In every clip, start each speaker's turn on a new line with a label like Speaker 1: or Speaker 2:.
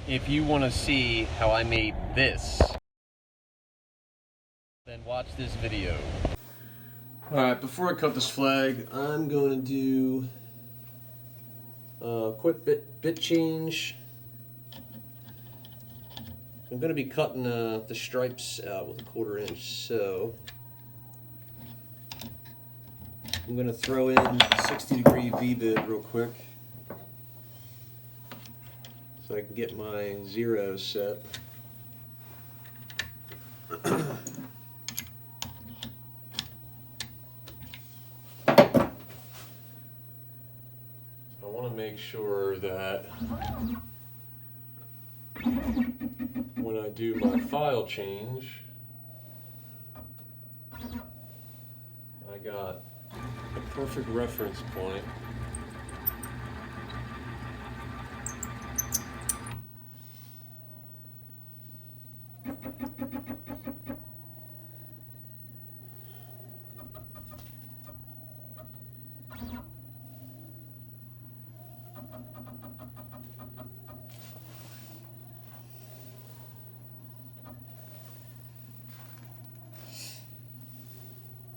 Speaker 1: If you want to see how I made this, then watch this video. Alright, before I cut this flag, I'm going to do a quick bit change. I'm going to be cutting the stripes out with a 1/4 inch, so I'm going to throw in 60-degree Vbit real quick so I can get my 0 set. I want to make sure that when I do my file change, I got a perfect reference point.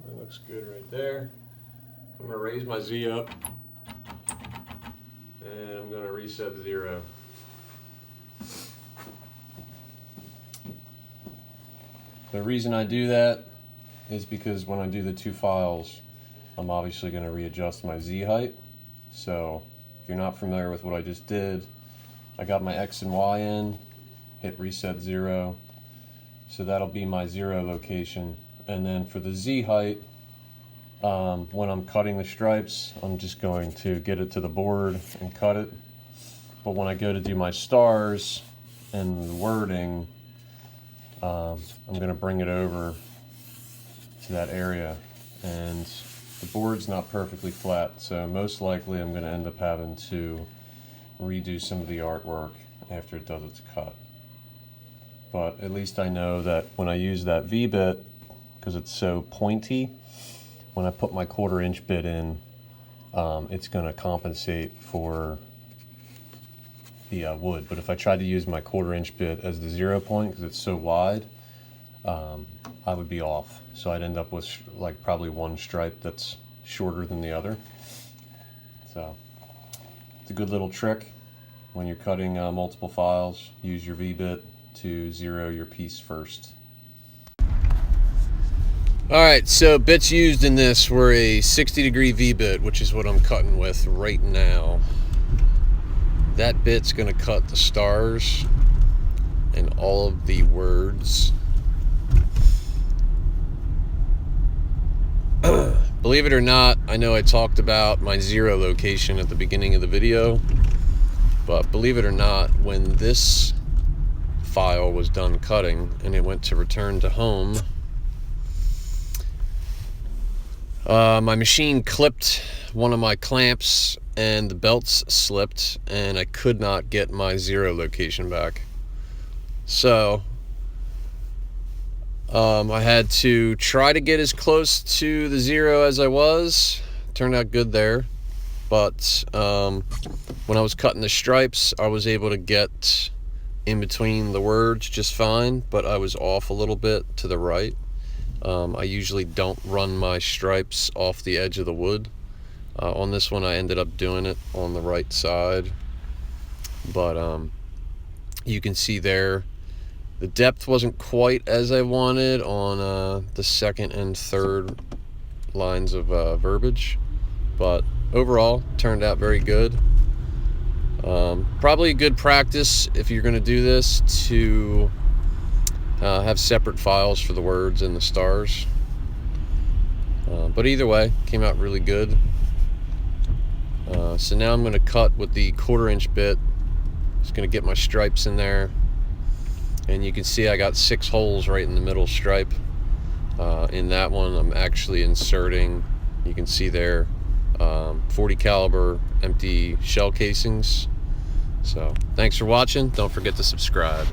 Speaker 1: That looks good right there. I'm going to raise my Z up and I'm going to reset 0. The reason I do that is because when I do the 2 files, I'm obviously going to readjust my Z height. So if you're not familiar with what I just did, I got my X and Y in, hit reset 0. So that'll be my 0 location. And then for the Z height, when I'm cutting the stripes, I'm just going to get it to the board and cut it. But when I go to do my stars and the wording, I'm going to bring it over to that area. And the board's not perfectly flat, so most likely I'm going to end up having to redo some of the artwork after it does its cut. But at least I know that when I use that V-bit, because it's so pointy, when I put my 1/4 inch bit in, it's going to compensate for the wood. But if I tried to use my 1/4 inch bit as the 0 point, because it's so wide, I would be off. So I'd end up with like probably one stripe that's shorter than the other. So it's a good little trick when you're cutting multiple files. Use your V-bit to 0 your piece first. Alright, so bits used in this were a 60-degree V-bit, which is what I'm cutting with right now. That bit's going to cut the stars and all of the words. Believe it or not, I know I talked about my 0 location at the beginning of the video, but believe it or not, when this file was done cutting and it went to return to home, my machine clipped one of my clamps and the belts slipped and I could not get my 0 location back. So I had to try to get as close to the 0 as I was. Turned out good there, but when I was cutting the stripes, I was able to get in between the words just fine, but I was off a little bit to the right. I usually don't run my stripes off the edge of the wood. On this one I ended up doing it on the right side, but you can see there the depth wasn't quite as I wanted on the second and third lines of verbiage, but overall turned out very good. Probably a good practice if you're going to do this to have separate files for the words and the stars, but either way came out really good. So now I'm going to cut with the 1/4 inch bit. Just going to get my stripes in there, and you can see I got 6 holes right in the middle stripe. In that one I'm actually inserting, you can see there, 40 caliber empty shell casings. So thanks for watching. Don't forget to subscribe.